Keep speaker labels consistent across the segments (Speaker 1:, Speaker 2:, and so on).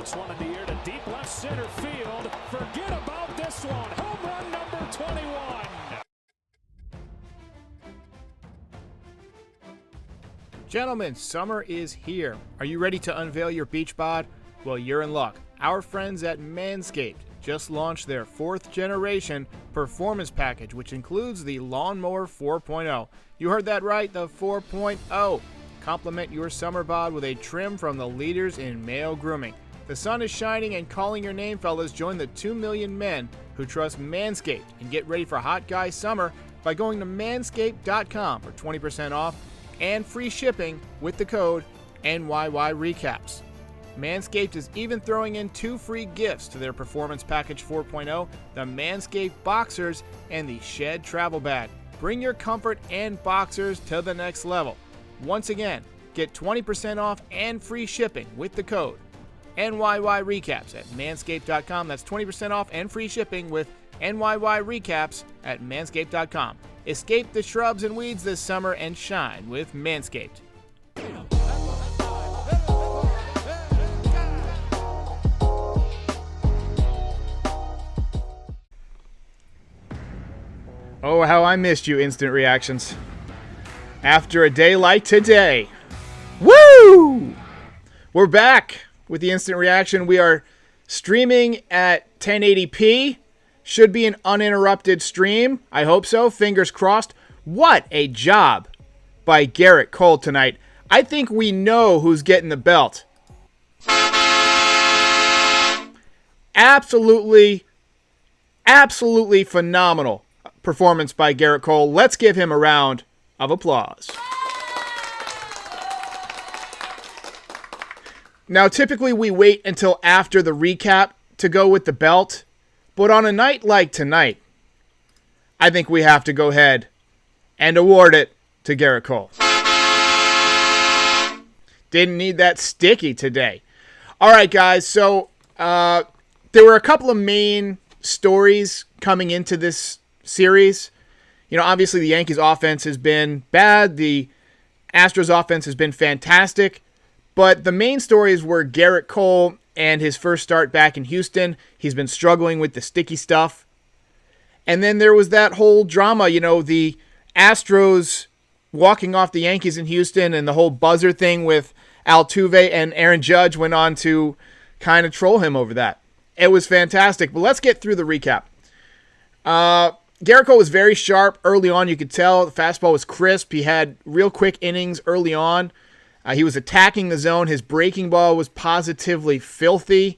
Speaker 1: Puts one in the air to deep left center field. Forget about this one. Home run number 21.
Speaker 2: Gentlemen, summer is here. Are you ready to unveil your beach bod? Well, you're in luck. Our friends at Manscaped just launched their 4th generation performance package, which includes the Lawnmower 4.0. You heard that right, the 4.0. Complement your summer bod with a trim from the leaders in male grooming. The sun is shining and calling your name, fellas. Join the 2 million men who trust Manscaped and get ready for hot guy summer by going to manscaped.com for 20% off and free shipping with the code NYY Recaps. Manscaped is even throwing in 2 free gifts to their Performance Package 4.0, the Manscaped Boxers and the Shed Travel Bag. Bring your comfort and boxers to the next level. Once again, get 20% off and free shipping with the code NYY Recaps at manscaped.com. That's 20% off and free shipping with NYY Recaps at manscaped.com. Escape the shrubs and weeds this summer and shine with Manscaped. Oh, how I missed you, instant reactions. After a day like today. Woo! We're back with the instant reaction. We are streaming at 1080p. Should be an uninterrupted stream. I hope so. Fingers crossed. What a job by Gerrit Cole tonight. I think we know who's getting the belt. Absolutely phenomenal performance by Gerrit Cole. Let's give him a round of applause. Now, typically we wait until after the recap to go with the belt, but on a night like tonight, I think we have to go ahead and award it to Gerrit Cole. Didn't need that sticky today. All right, guys, so there were a couple of main stories coming into this series. You know, obviously the Yankees offense has been bad. The Astros offense has been fantastic. But the main stories were Gerrit Cole and his first start back in Houston. He's been struggling with the sticky stuff. And then there was that whole drama, you know, the Astros walking off the Yankees in Houston and the whole buzzer thing with Altuve, and Aaron Judge went on to kind of troll him over that. It was fantastic. But let's get through the recap. Gerrit Cole was very sharp early on. You could tell the fastball was crisp. He had real quick innings early on. He was attacking the zone. His breaking ball was positively filthy.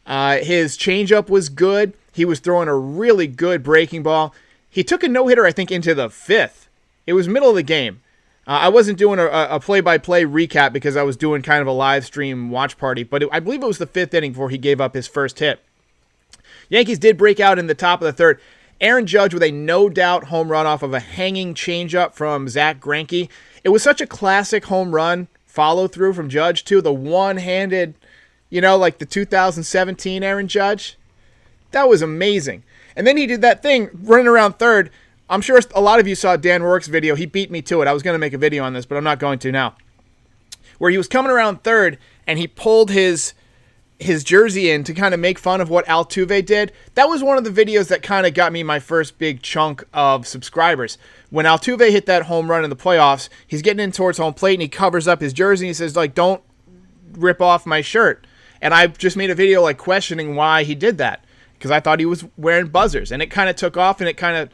Speaker 2: His changeup was good. He was throwing a really good breaking ball. He took a no-hitter, I think, into the 5th. It was middle of the game. I wasn't doing a play-by-play recap because I was doing kind of a live stream watch party, but I believe it was the 5th inning before he gave up his first hit. Yankees did break out in the top of the 3rd. Aaron Judge with a no-doubt home run off of a hanging changeup from Zach Greinke. It was such a classic home run follow-through from Judge, too. The one-handed, you know, like the 2017 Aaron Judge. That was amazing. And then he did that thing running around third. I'm sure a lot of you saw Dan Rourke's video. He beat me to it. I was going to make a video on this, but I'm not going to now. Where he was coming around third, and he pulled his jersey in to kind of make fun of what Altuve did. That was one of the videos that kind of got me my first big chunk of subscribers. When Altuve hit that home run in the playoffs, he's getting in towards home plate, and he covers up his jersey, and he says, like, don't rip off my shirt. And I just made a video, like, questioning why he did that, because I thought he was wearing buzzers. And it kind of took off, and it kind of,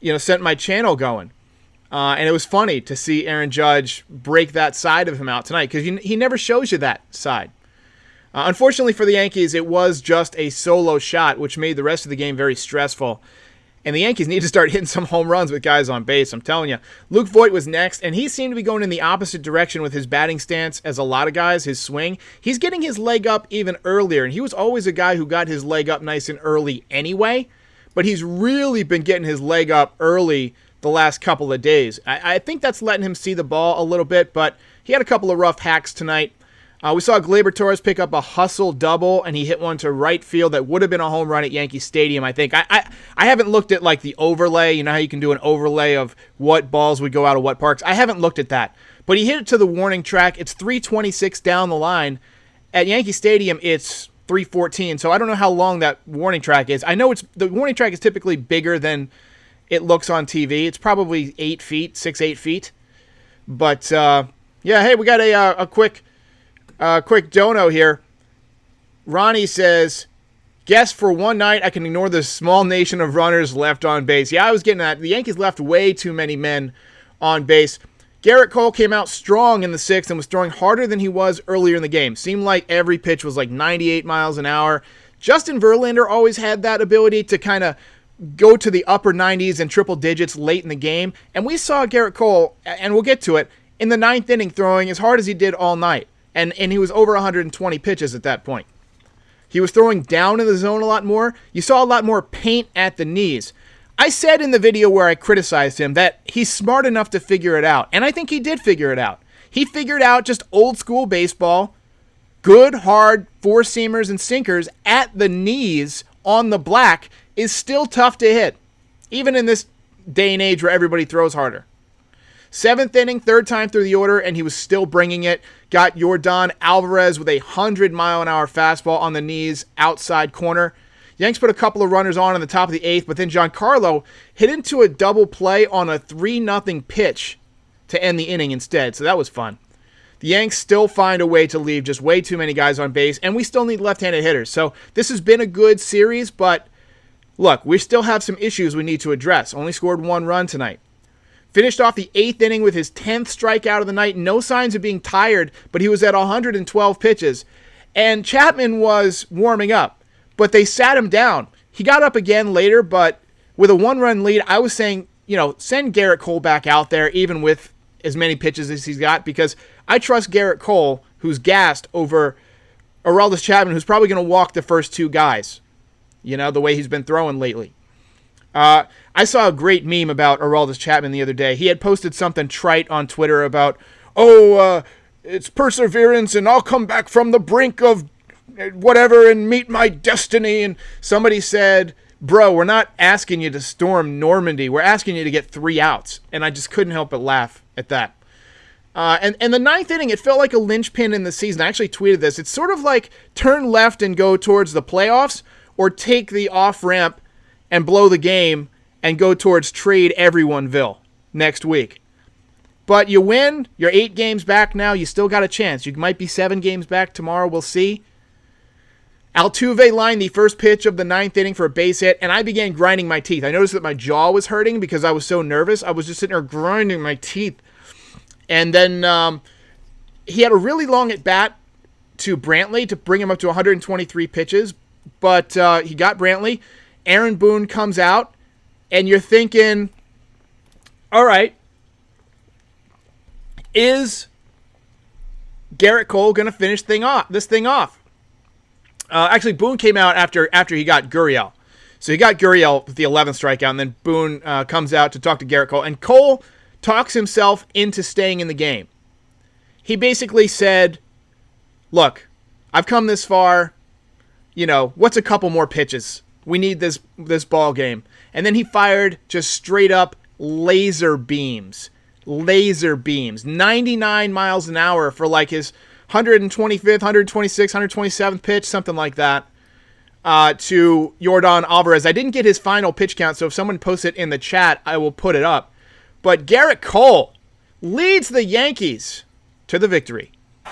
Speaker 2: you know, sent my channel going. And it was funny to see Aaron Judge break that side of him out tonight, because he never shows you that side. Unfortunately for the Yankees, it was just a solo shot, which made the rest of the game very stressful. And the Yankees need to start hitting some home runs with guys on base, I'm telling you. Luke Voit was next, and he seemed to be going in the opposite direction with his batting stance as a lot of guys, his swing. He's getting his leg up even earlier, and he was always a guy who got his leg up nice and early anyway. But he's really been getting his leg up early the last couple of days. I think that's letting him see the ball a little bit, but he had a couple of rough hacks tonight. We saw Gleyber Torres pick up a hustle double, and he hit one to right field that would have been a home run at Yankee Stadium, I think. I haven't looked at, like, the overlay. You know how you can do an overlay of what balls would go out of what parks? I haven't looked at that. But he hit it to the warning track. It's 326 down the line. At Yankee Stadium, it's 3:14, so I don't know how long that warning track is. I know the warning track is typically bigger than it looks on TV. It's probably 8 feet, 6-8 feet. But yeah, hey, we got a quick dono here. Ronnie says, guess for one night I can ignore the small nation of runners left on base. Yeah, I was getting that. The Yankees left way too many men on base. Garrett Cole came out strong in the 6th and was throwing harder than he was earlier in the game. Seemed like every pitch was like 98 miles an hour. Justin Verlander always had that ability to kind of go to the upper 90s and triple digits late in the game. And we saw Garrett Cole, and we'll get to it, in the 9th inning throwing as hard as he did all night. And he was over 120 pitches at that point. He was throwing down in the zone a lot more. You saw a lot more paint at the knees. I said in the video where I criticized him that he's smart enough to figure it out. And I think he did figure it out. He figured out just old school baseball, good, hard four-seamers and sinkers at the knees on the black is still tough to hit, even in this day and age where everybody throws harder. 7th inning, 3rd time through the order, and he was still bringing it. Got Yordan Alvarez with a 100-mile-an-hour fastball on the knees, outside corner. Yanks put a couple of runners on the top of the 8th, but then Giancarlo hit into a double play on a 3-0 pitch to end the inning instead, so that was fun. The Yanks still find a way to leave just way too many guys on base, and we still need left-handed hitters. So this has been a good series, but look, we still have some issues we need to address. Only scored 1 run tonight. Finished off the 8th inning with his 10th strikeout of the night. No signs of being tired, but he was at 112 pitches. And Chapman was warming up, but they sat him down. He got up again later, but with a 1-run lead, I was saying, send Garrett Cole back out there, even with as many pitches as he's got, because I trust Garrett Cole, who's gassed, over Aroldis Chapman, who's probably going to walk the first 2 guys, the way he's been throwing lately. I saw a great meme about Aroldis Chapman the other day. He had posted something trite on Twitter about, it's perseverance and I'll come back from the brink of whatever and meet my destiny. And somebody said, bro, we're not asking you to storm Normandy. We're asking you to get 3 outs. And I just couldn't help but laugh at that. And the 9th inning, it felt like a linchpin in the season. I actually tweeted this. It's sort of like turn left and go towards the playoffs, or take the off-ramp and blow the game and go towards trade everyoneville next week. But you win. You're 8 games back now. You still got a chance. You might be 7 games back tomorrow. We'll see. Altuve lined the first pitch of the 9th inning for a base hit, and I began grinding my teeth. I noticed that my jaw was hurting because I was so nervous. I was just sitting there grinding my teeth. And then he had a really long at-bat to Brantley to bring him up to 123 pitches, but he got Brantley. Aaron Boone comes out, and you're thinking, all right, is Garrett Cole going to finish this thing off? Actually, Boone came out after he got Gurriel. So he got Gurriel with the 11th strikeout, and then Boone comes out to talk to Garrett Cole. And Cole talks himself into staying in the game. He basically said, look, I've come this far. What's a couple more pitches? We need this ball game. And then he fired just straight up laser beams. 99 miles an hour for like his 125th, 126th, 127th pitch, something like that, to Yordan Alvarez. I didn't get his final pitch count, so if someone posts it in the chat, I will put it up. But Garrett Cole leads the Yankees to the victory.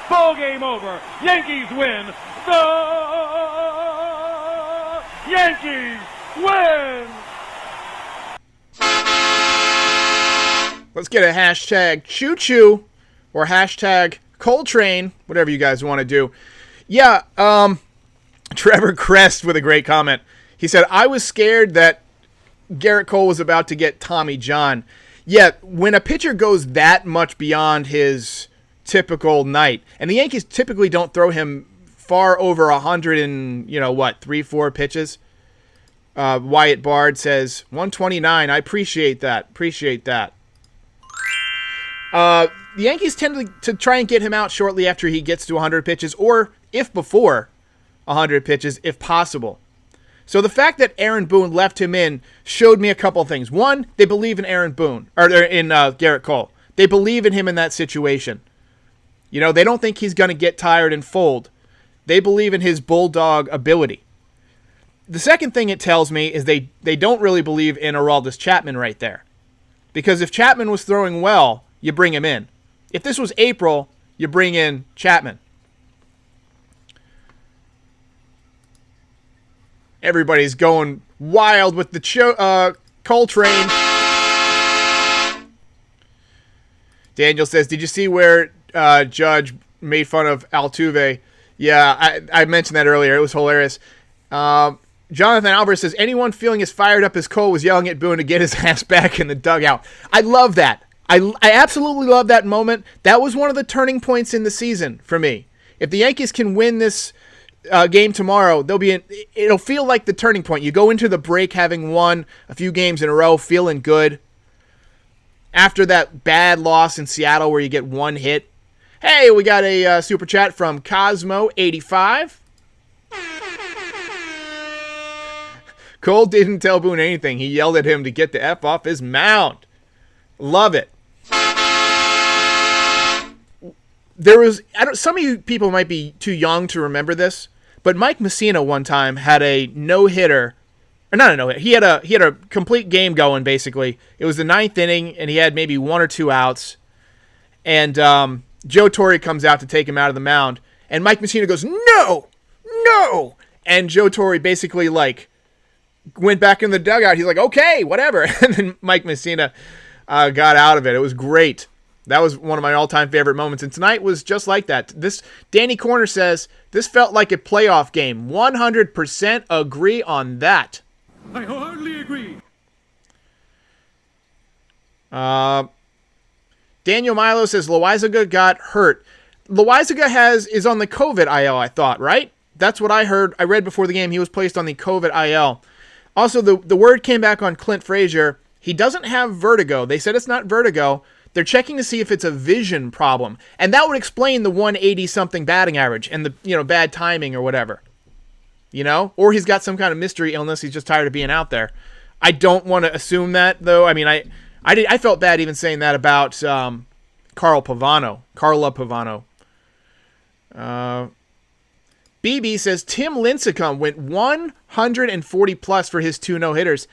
Speaker 3: Ball game over. Yankees win. The Yankees win.
Speaker 2: Let's get a hashtag choo-choo or hashtag Coltrane, whatever you guys want to do. Yeah, Trevor Crest with a great comment. He said, I was scared that Garrett Cole was about to get Tommy John. Yeah, when a pitcher goes that much beyond his typical night, and the Yankees typically don't throw him far over 100 and, 3-4 pitches. Wyatt Bard says, 129. I appreciate that. The Yankees tend to try and get him out shortly after he gets to 100 pitches, or if before 100 pitches, if possible. So the fact that Aaron Boone left him in showed me a couple of things. One, they believe in Aaron Boone, or in Garrett Cole. They believe in him in that situation. They don't think he's going to get tired and fold. They believe in his bulldog ability. The second thing it tells me is they don't really believe in Aroldis Chapman right there. Because if Chapman was throwing well, you bring him in. If this was April, you bring in Chapman. Everybody's going wild with the Coltrane. Daniel says, did you see where Judge made fun of Altuve? Yeah, I mentioned that earlier. It was hilarious. Jonathan Alvarez says, anyone feeling as fired up as Cole was yelling at Boone to get his ass back in the dugout. I love that. I absolutely love that moment. That was one of the turning points in the season for me. If the Yankees can win this game tomorrow, it'll feel like the turning point. You go into the break having won a few games in a row, feeling good. After that bad loss in Seattle where you get one hit. Hey, we got a super chat from Cosmo85. Cole didn't tell Boone anything. He yelled at him to get the F off his mound. Love it. Some of you people might be too young to remember this, but Mike Messina one time had a no-hitter. Or not a no-hitter. He had a complete game going, basically. It was the ninth inning, and he had maybe one or two outs. And Joe Torre comes out to take him out of the mound. And Mike Messina goes, no! And Joe Torre basically, went back in the dugout. He's like, okay, whatever. And then Mike Messina got out of it. It was great. That was one of my all-time favorite moments. And tonight was just like that. Danny Corner says, this felt like a playoff game. 100% agree on that.
Speaker 3: I wholeheartedly agree.
Speaker 2: Daniel Milo says Loaizaga got hurt. Loaizaga is on the COVID IL, I thought, right? That's what I heard. I read before the game he was placed on the COVID IL. Also, the word came back on Clint Frazier. He doesn't have vertigo. They said it's not vertigo. They're checking to see if it's a vision problem. And that would explain the 180-something batting average and the bad timing or whatever. Or he's got some kind of mystery illness. He's just tired of being out there. I don't want to assume that, though. I mean, I felt bad even saying that about Carla Pavano. BB says Tim Lincecum went 140 plus for his 2 no-hitters.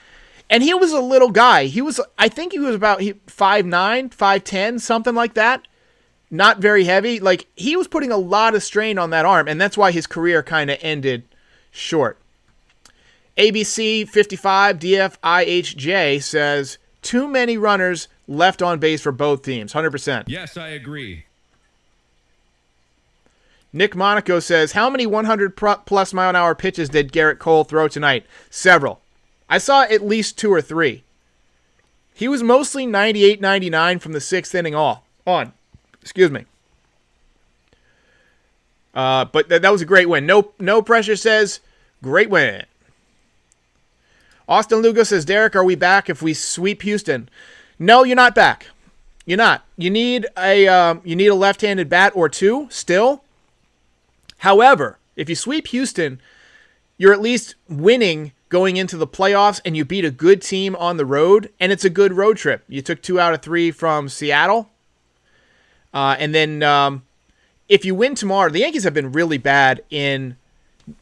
Speaker 2: And he was a little guy. I think he was about 5'9", 5'10", something like that. Not very heavy. He was putting a lot of strain on that arm, and that's why his career kind of ended short. ABC 55 DFIHJ says, too many runners left on base for both teams. 100%.
Speaker 4: Yes, I agree.
Speaker 2: Nick Monaco says, how many 100-plus mile-an-hour pitches did Garrett Cole throw tonight? Several. I saw at least 2 or 3. He was mostly 98, 99 from the 6th inning on. Excuse me. But that was a great win. No pressure says, great win. Austin Lugo says, Derek, are we back if we sweep Houston? No, you're not back. You're not. You need a left-handed bat or two still. However, if you sweep Houston, you're at least winning going into the playoffs, and you beat a good team on the road, and it's a good road trip. You took 2 out of 3 from Seattle. And then if you win tomorrow, the Yankees have been really bad in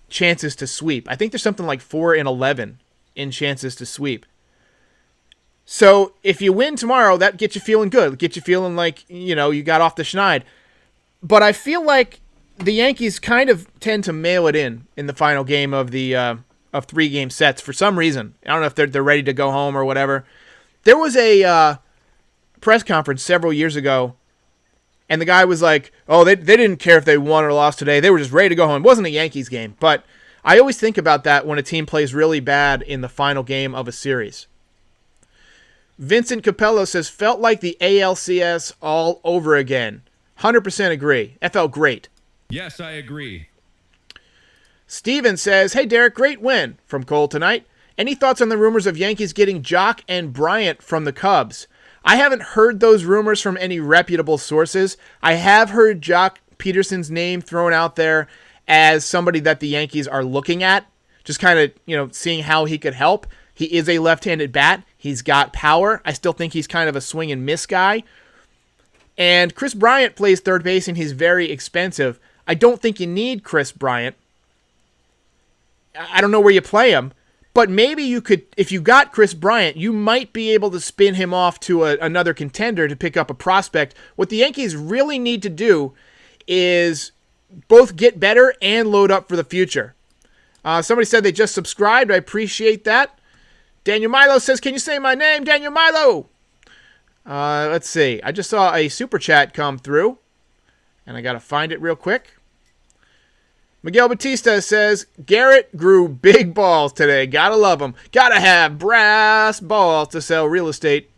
Speaker 2: chances to sweep. I think there's something like 4-11 in chances to sweep. So if you win tomorrow, that gets you feeling good. Get you feeling like, you got off the schneid. But I feel like the Yankees kind of tend to mail it in the final game of the of 3-game sets for some reason. I don't know if they're ready to go home or whatever. There was a press conference several years ago, and the guy was like, oh, they didn't care if they won or lost today. They were just ready to go home. It wasn't a Yankees game, but I always think about that when a team plays really bad in the final game of a series. Vincent Capello says, felt like the ALCS all over again. 100% agree. That felt great.
Speaker 4: Yes, I agree.
Speaker 2: Steven says, hey, Derek, great win from Cole tonight. Any thoughts on the rumors of Yankees getting Jock and Bryant from the Cubs? I haven't heard those rumors from any reputable sources. I have heard Jock Peterson's name thrown out there as somebody that the Yankees are looking at, just kind of, seeing how he could help. He is a left-handed bat. He's got power. I still think he's kind of a swing and miss guy. And Chris Bryant plays third base, and he's very expensive. I don't think you need Chris Bryant. I don't know where you play him, but maybe you could, if you got Chris Bryant, you might be able to spin him off to another contender to pick up a prospect. What the Yankees really need to do is both get better and load up for the future. Somebody said they just subscribed. I appreciate that. Daniel Milo says, can you say my name, Daniel Milo? Let's see. I just saw a super chat come through, and I got to find it real quick. Miguel Batista says, Garrett grew big balls today. Gotta love him. Gotta have brass balls to sell real estate.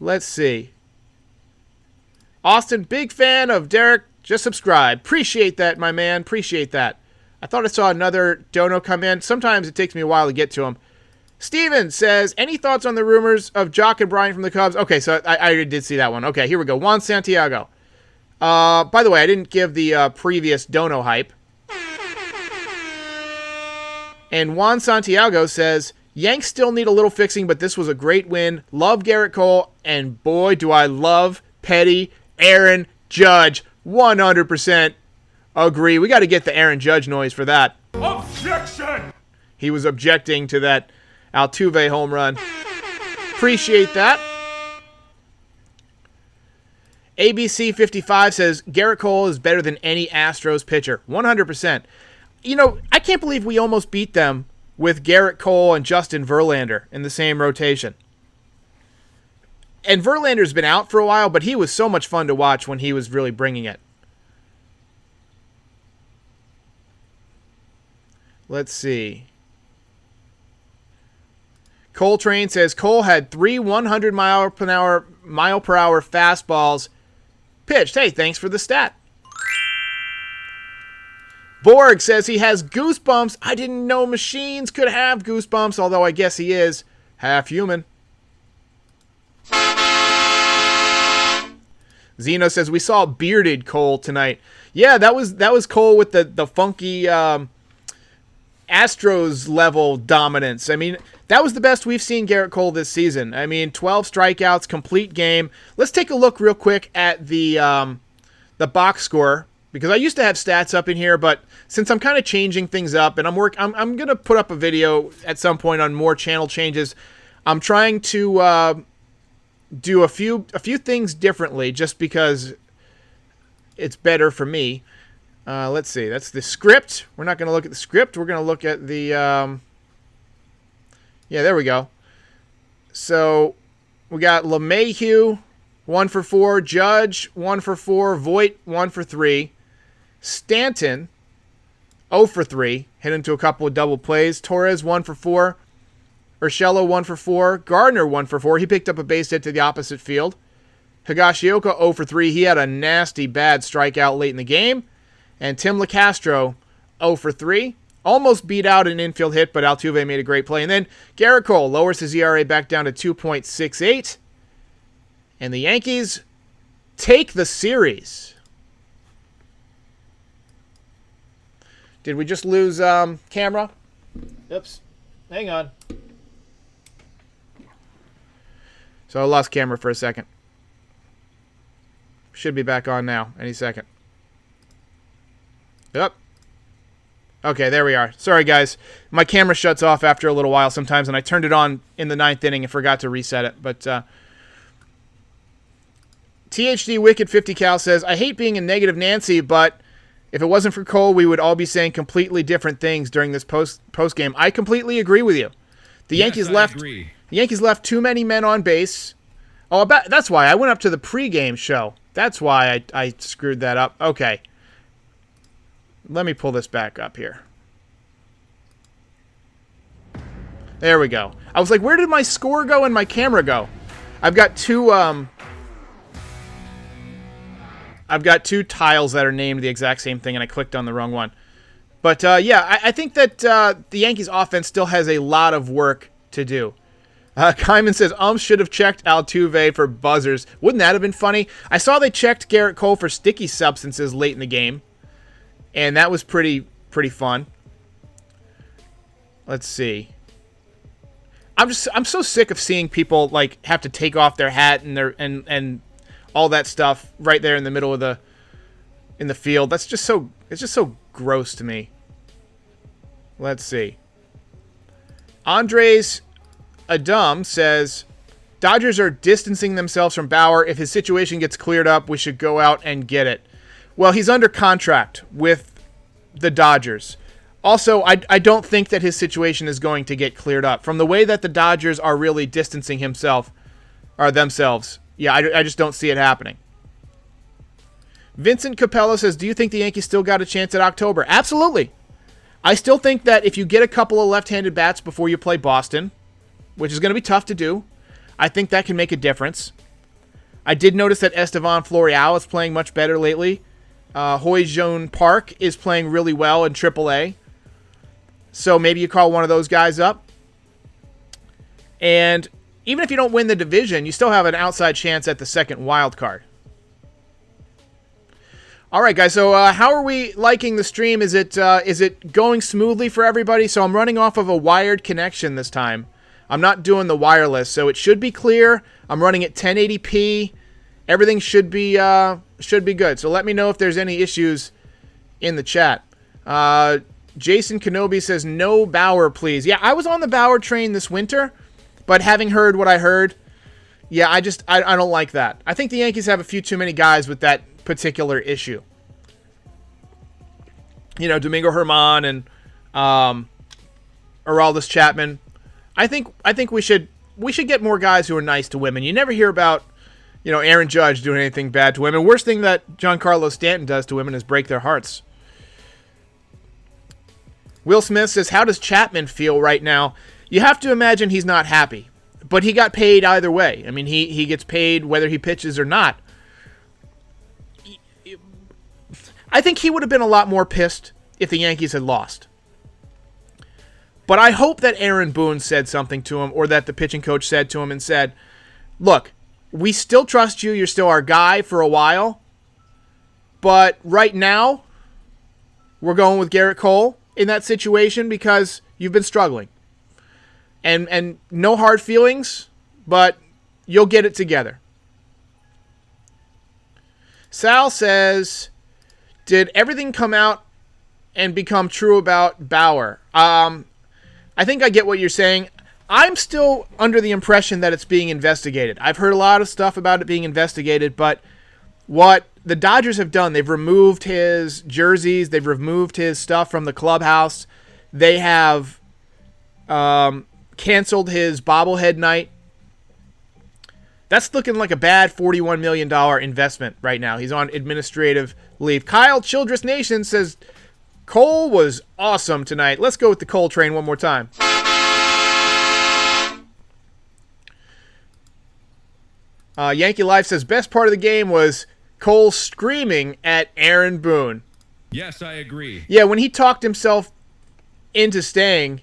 Speaker 2: Let's see. Austin, big fan of Derek. Just subscribe. Appreciate that, my man. Appreciate that. I thought I saw another dono come in. Sometimes it takes me a while to get to them. Steven says, any thoughts on the rumors of Jock and Brian from the Cubs? Okay, so I already did see that one. Okay, here we go. Juan Santiago. By the way, I didn't give the previous dono hype. And Juan Santiago says, Yanks still need a little fixing, but this was a great win. Love Garrett Cole, and boy, do I love Petty Aaron Judge. 100% agree. We got to get the Aaron Judge noise for that.
Speaker 3: Objection!
Speaker 2: He was objecting to that Altuve home run. Appreciate that. ABC55 says, Garrett Cole is better than any Astros pitcher. 100%. You know, I can't believe we almost beat them with Garrett Cole and Justin Verlander in the same rotation. And Verlander's been out for a while, but he was so much fun to watch when he was really bringing it. Let's see. Coltrane says Cole had 3 100-mile-per-hour fastballs pitched. Hey, thanks for the stat. Borg says he has goosebumps. I didn't know machines could have goosebumps, although I guess he is half human. Zeno says we saw bearded Cole tonight. Yeah, that was Cole with the funky Astros level dominance. I mean, that was the best we've seen Garrett Cole this season. I mean, 12 strikeouts, complete game. Let's take a look real quick at the box score, because I used to have stats up in here, but since I'm kind of changing things up and I'm going to put up a video at some point on more channel changes. I'm trying to do a few things differently just because it's better for me. Let's see. That's the script. We're not going to look at the script. We're going to look at the... yeah, there we go. So we got LeMahieu, 1 for 4. Judge, 1 for 4. Voit, 1 for 3. Stanton, 0 for 3. Hit into a couple of double plays. Torres, 1 for 4. Urshela, 1 for 4. Gardner, 1 for 4. He picked up a base hit to the opposite field. Higashioka, 0 for 3. He had a nasty, bad strikeout late in the game. And Tim LeCastro, 0 for 3. Almost beat out an infield hit, but Altuve made a great play. And then Garrett Cole lowers his ERA back down to 2.68. And the Yankees take the series. Did we just lose camera? Oops. Hang on. So I lost camera for a second. Should be back on now any second. Yep. Okay, there we are. Sorry, guys. My camera shuts off after a little while sometimes, and I turned it on in the 9th inning and forgot to reset it. But THD Wicked 50 Cal says, I hate being a negative Nancy, but if it wasn't for Cole, we would all be saying completely different things during this post game. I completely agree with you. The Yankees left too many men on base. Oh, that's why I went up to the pregame show. That's why I screwed that up. Okay. Let me pull this back up here. There we go. I was like, where did my score go and my camera go? I've got two tiles that are named the exact same thing, and I clicked on the wrong one. But, yeah, I think that the Yankees offense still has a lot of work to do. Kyman says, should have checked Altuve for buzzers. Wouldn't that have been funny? I saw they checked Garrett Cole for sticky substances late in the game. And that was pretty fun. Let's see. I'm so sick of seeing people like have to take off their hat and all that stuff right there in the middle of the field. It's just so gross to me. Let's see. Andres Adam says, Dodgers are distancing themselves from Bauer. If his situation gets cleared up, we should go out and get it. Well, he's under contract with the Dodgers. Also, I don't think that his situation is going to get cleared up. From the way that the Dodgers are really distancing themselves, yeah, I just don't see it happening. Vincent Capello says, do you think the Yankees still got a chance at October? Absolutely. I still think that if you get a couple of left-handed bats before you play Boston, which is going to be tough to do, I think that can make a difference. I did notice that Estevan Florial is playing much better lately. Hoy-Jun Park is playing really well in AAA. So maybe you call one of those guys up. And even if you don't win the division, you still have an outside chance at the second wild card. All right, guys. So how are we liking the stream? Is it going smoothly for everybody? So I'm running off of a wired connection this time. I'm not doing the wireless, so it should be clear. I'm running at 1080p. Everything should be good. So let me know if there's any issues in the chat. Jason Kenobi says, no Bauer, please. Yeah, I was on the Bauer train this winter, but having heard what I heard, yeah, I don't like that. I think the Yankees have a few too many guys with that particular issue. You know, Domingo Germán and Aroldis Chapman. I think we should get more guys who are nice to women. You never hear about, you know, Aaron Judge doing anything bad to women. Worst thing that Giancarlo Stanton does to women is break their hearts. Will Smith says, how does Chapman feel right now? You have to imagine he's not happy. But he got paid either way. I mean, he gets paid whether he pitches or not. I think he would have been a lot more pissed if the Yankees had lost. But I hope that Aaron Boone said something to him, or that the pitching coach said to him and said, look, we still trust you. You're still our guy for a while. But right now, we're going with Garrett Cole in that situation because you've been struggling. And no hard feelings, but you'll get it together. Sal says, did everything come out and become true about Bauer? I think I get what you're saying. I'm still under the impression that it's being investigated. I've heard a lot of stuff about it being investigated, but what the Dodgers have done, they've removed his jerseys, they've removed his stuff from the clubhouse, they have canceled his bobblehead night. That's looking like a bad $41 million investment right now. He's on administrative leave. Kyle Childress Nation says, Cole was awesome tonight. Let's go with the Cole train one more time. Yankee Life says, best part of the game was Cole screaming at Aaron Boone.
Speaker 4: Yes, I agree.
Speaker 2: Yeah, when he talked himself into staying,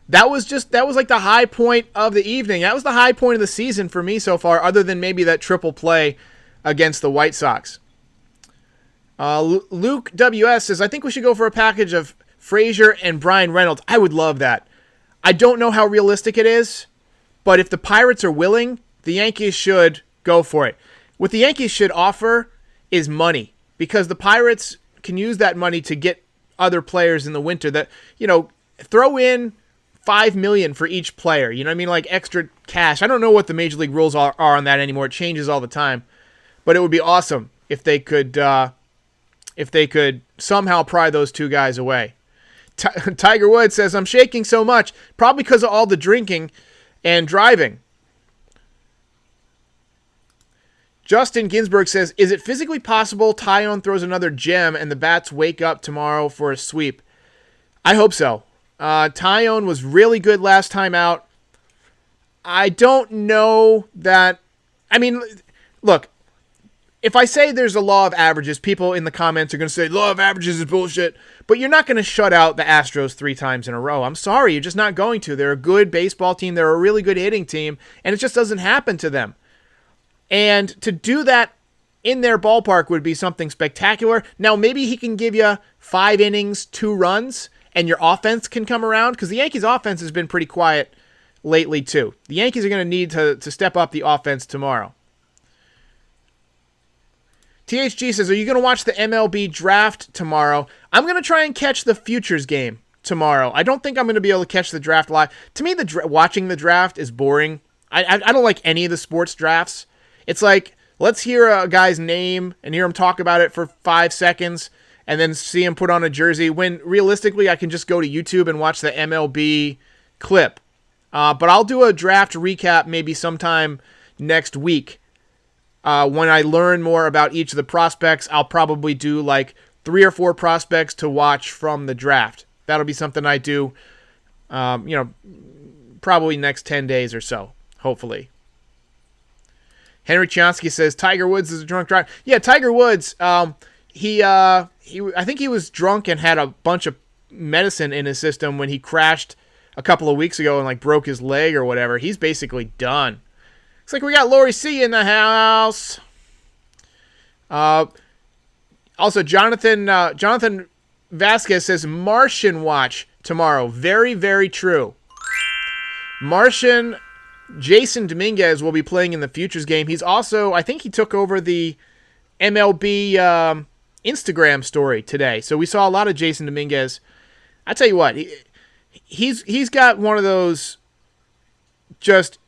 Speaker 2: that was like the high point of the evening. That was the high point of the season for me so far, other than maybe that triple play against the White Sox. Luke WS says, I think we should go for a package of Frazier and Brian Reynolds. I would love that. I don't know how realistic it is, but if the Pirates are willing, the Yankees should go for it. What the Yankees should offer is money, because the Pirates can use that money to get other players in the winter that, you know, throw in $5 million for each player. You know what I mean? Like extra cash. I don't know what the Major League rules are on that anymore. It changes all the time. But it would be awesome if they could somehow pry those two guys away. Tiger Woods says, I'm shaking so much, probably because of all the drinking and driving. Justin Ginsburg says, is it physically possible Taillon throws another gem and the bats wake up tomorrow for a sweep? I hope so. Taillon was really good last time out. I don't know that. I mean, look, if I say there's a law of averages, people in the comments are going to say law of averages is bullshit, but you're not going to shut out the Astros 3 times in a row. I'm sorry, you're just not going to. They're a good baseball team. They're a really good hitting team, and it just doesn't happen to them. And to do that in their ballpark would be something spectacular. Now, maybe he can give you 5 innings, 2 runs, and your offense can come around, because the Yankees' offense has been pretty quiet lately, too. The Yankees are going to need to step up the offense tomorrow. THG says, are you going to watch the MLB draft tomorrow? I'm going to try and catch the futures game tomorrow. I don't think I'm going to be able to catch the draft live. To me, watching the draft is boring. I don't like any of the sports drafts. It's like, let's hear a guy's name and hear him talk about it for 5 seconds and then see him put on a jersey, when realistically I can just go to YouTube and watch the MLB clip. But I'll do a draft recap maybe sometime next week. When I learn more about each of the prospects, I'll probably do like 3 or 4 prospects to watch from the draft. That'll be something I do, probably next 10 days or so, hopefully. Henry Chiansky says, Tiger Woods is a drunk driver. Yeah, Tiger Woods, I think he was drunk and had a bunch of medicine in his system when he crashed a couple of weeks ago and like broke his leg or whatever. He's basically done. Looks like we got Lori C in the house. Also, Jonathan Vasquez says, Martian watch tomorrow. Very, very true. Martian, Jason Dominguez will be playing in the futures game. He's also, I think he took over the MLB Instagram story today. So we saw a lot of Jason Dominguez. I tell you what, he's got one of those just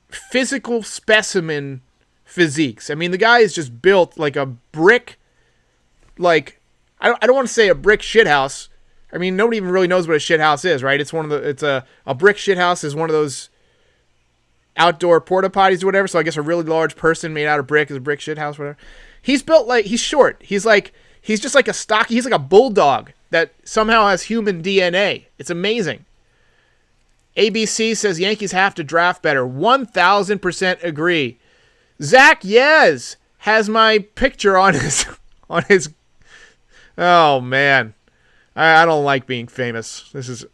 Speaker 2: physical specimen physiques. I mean, the guy is just built like a brick, like, I don't want to say a brick shithouse. I mean, nobody even really knows what a shithouse is, right? It's a brick shithouse is one of those outdoor porta potties or whatever. So I guess a really large person made out of brick is a brick shithouse, whatever. He's built like, he's short. He's just like a stocky, he's like a bulldog that somehow has human DNA. It's amazing. ABC says Yankees have to draft better. 1,000% agree. Zach Yez has my picture on his oh man. I don't like being famous. This is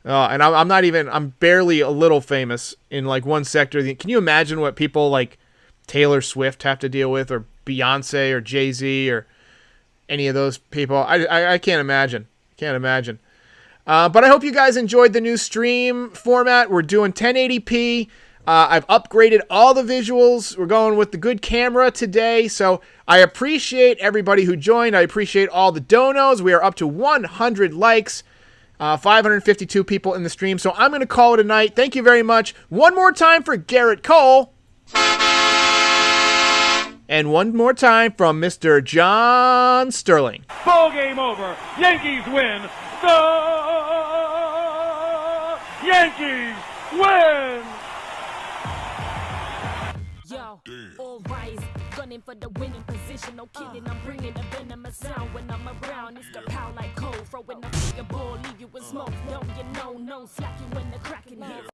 Speaker 2: and I'm barely a little famous in like one sector. Can you imagine what people like Taylor Swift have to deal with, or Beyonce or Jay-Z or any of those people? I can't imagine. But I hope you guys enjoyed the new stream format. We're doing 1080p. I've upgraded all the visuals. We're going with the good camera today. So I appreciate everybody who joined. I appreciate all the donos. We are up to 100 likes, 552 people in the stream. So I'm going to call it a night. Thank you very much. One more time for Garrett Cole. And one more time from Mr. John Sterling.
Speaker 3: Ball game over. Yankees win. The Yankees win.
Speaker 5: Yo, all rise, gunning for the winning position. No kidding, I'm bringing a venomous sound when I'm around. It's the power like cold, throwing a figure ball, leave you with smoke. Don't you know, no slacking when the cracking hits.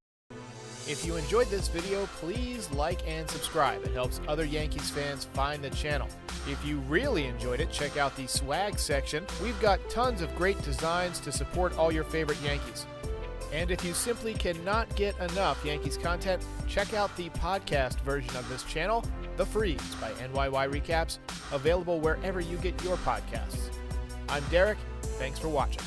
Speaker 2: If you enjoyed this video, please like and subscribe. It helps other Yankees fans find the channel. If you really enjoyed it, check out the swag section. We've got tons of great designs to support all your favorite Yankees. And if you simply cannot get enough Yankees content, check out the podcast version of this channel, The Frieze by NYY Recaps, available wherever you get your podcasts. I'm Derek. Thanks for watching.